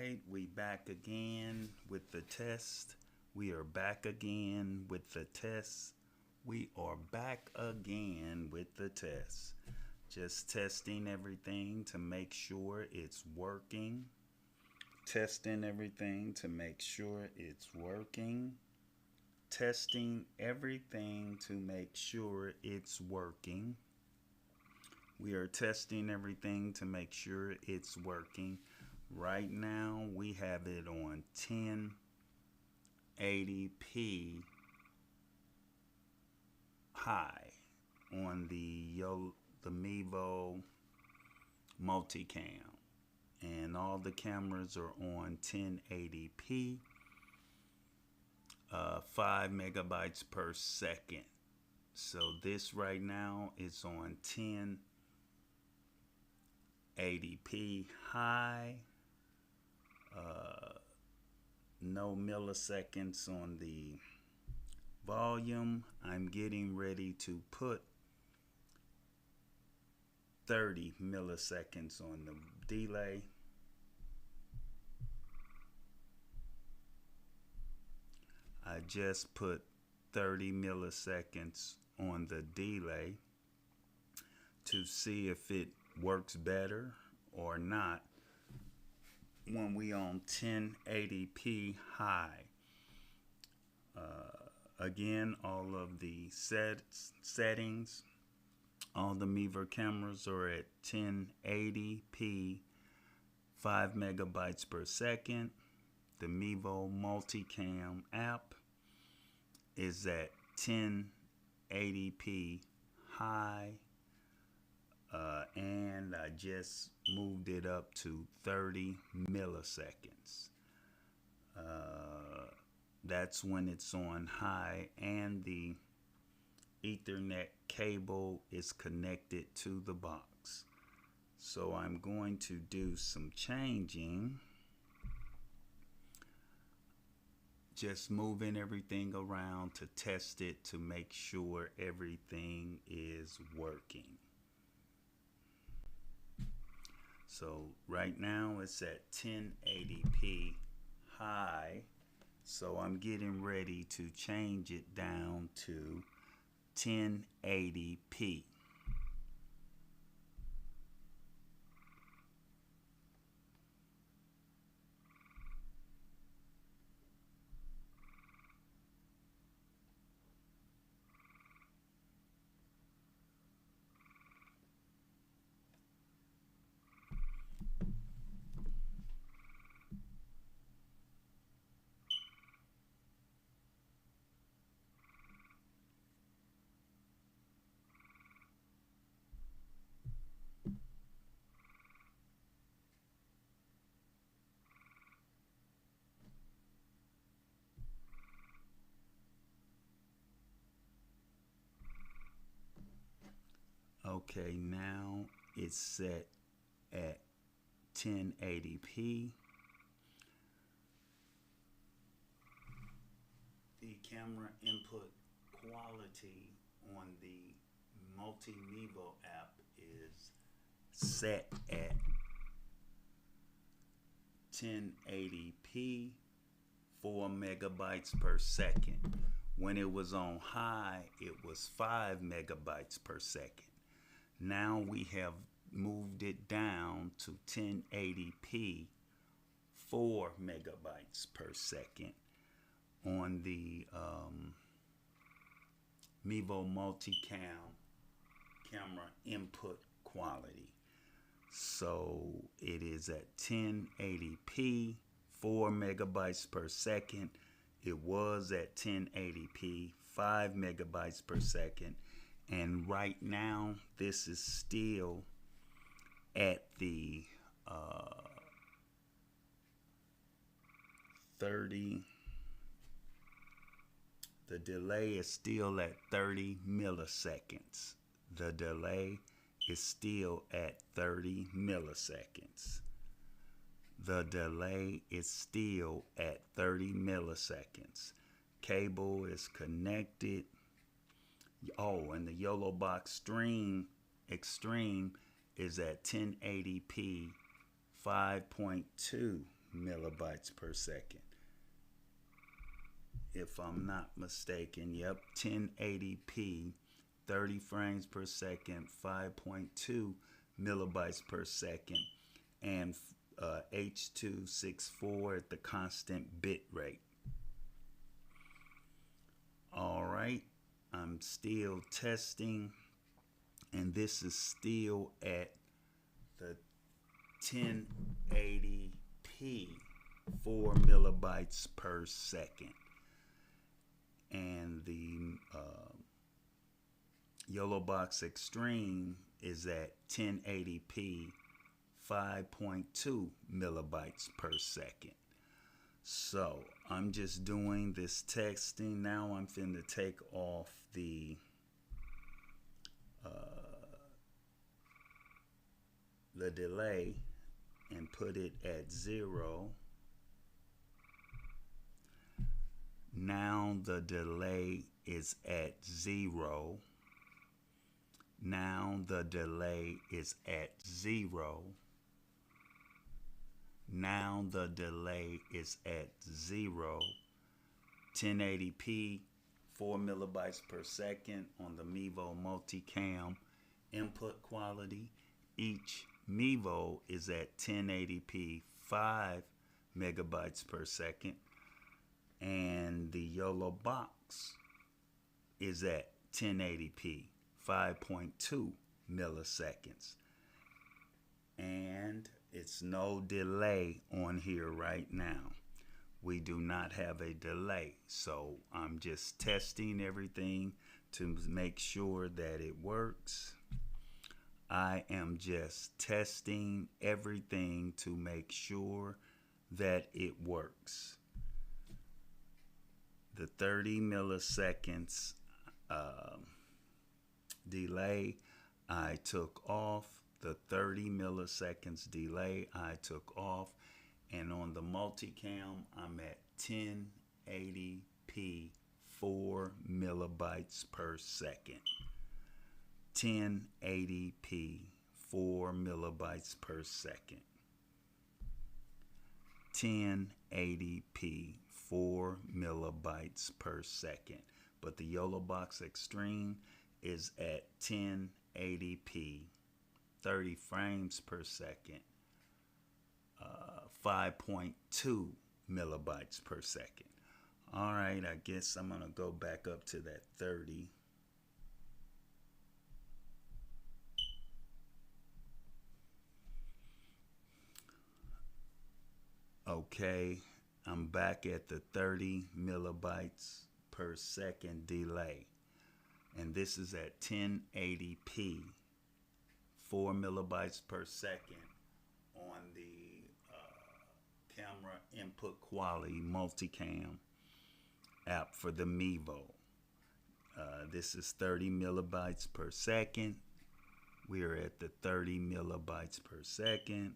right, we back again with the test. We are back again with the test. We are back again with the test. Just testing everything to make sure it's working. Testing everything to make sure it's working. Testing everything to make sure it's working. We are testing everything to make sure it's working. Right now, we have it on 1080p high on the Mevo multicam, and all the cameras are on 1080p, 5 megabytes per second. So this right now is on 1080p high. No milliseconds on the volume. I'm getting ready to put 30 milliseconds on the delay. I just put 30 milliseconds on the delay to see if it works better or not when we on 1080p high. Again, all of the settings, all the Mevo cameras are at 1080p, 5 megabytes per second. The Mevo multicam app is at 1080p high, and I just moved it up to 30 milliseconds. That's when it's on high, and the Ethernet cable is connected to the box. So I'm going to do some changing, just moving everything around to test it to make sure everything is working. So right now it's at 1080p high. So I'm getting ready to change it down to 1080p. Okay, now it's set at 1080p. The camera input quality on the Mevo app is set at 1080p, 4 megabytes per second. When it was on high, it was 5 megabytes per second. Now we have moved it down to 1080p, 4 megabytes per second on the Mevo multicam camera input quality. So it is at 1080p, 4 megabytes per second. It was at 1080p, 5 megabytes per second. And right now, this is still at the 30. The delay is still at 30 milliseconds. The delay is still at 30 milliseconds. The delay is still at 30 milliseconds. Cable is connected. Oh, and the yolobox stream extreme is at 1080p, 5.2 megabytes per second. If I'm not mistaken, yep, 1080p, 30 frames per second, 5.2 millibytes per second, and H.264 at the constant bit rate. All right, I'm still testing, and this is still at the 1080p, 4 millibytes per second. And the yolobox Extreme is at 1080p, 5.2 millibytes per second. So I'm just doing this testing now. I'm finna take off the delay and put it at 0. Now the delay is at 0. Now the delay is at 0. Now the delay is at 0. 1080p, 4 millibytes per second on the Mevo multicam input quality. Each Mevo is at 1080p, 5 megabytes per second. And the yolobox is at 1080p, 5.2 milliseconds. And it's no delay on here right now. We do not have a delay. So I'm just testing everything to make sure that it works. I am just testing everything to make sure that it works. The 30 milliseconds delay I took off. The 30 milliseconds delay I took off. And on the multicam, I'm at 1080p, 4 millibytes per second. 1080p, 4 millibytes per second. 1080p, 4 millibytes per second. But the yolobox Extreme is at 1080p, 30 frames per second, 5.2 millibytes per second. All right, I guess I'm going to go back up to that 30. Okay, I'm back at the 30 millibytes per second delay. And this is at 1080p, 4 millibytes per second on the camera input quality multicam app for the Mevo. This is 30 millibytes per second. We are at the 30 millibytes per second.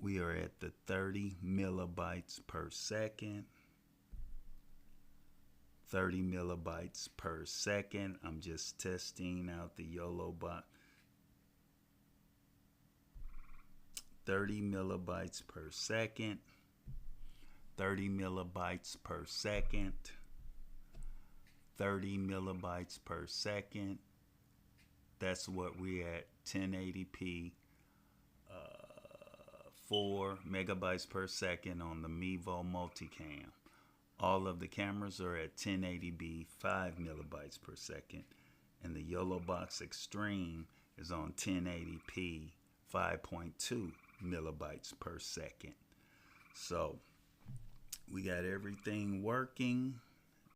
We are at the 30 millibytes per second. 30 millibytes per second. I'm just testing out the yolobox. 30 millibytes per second. 30 millibytes per second. 30 millibytes per second. That's what we at, 1080p, 4 megabytes per second on the Mevo multicam. All of the cameras are at 1080p, 5 millibytes per second. And the yolobox Extreme is on 1080p, 5.2 millibytes per second. So we got everything working.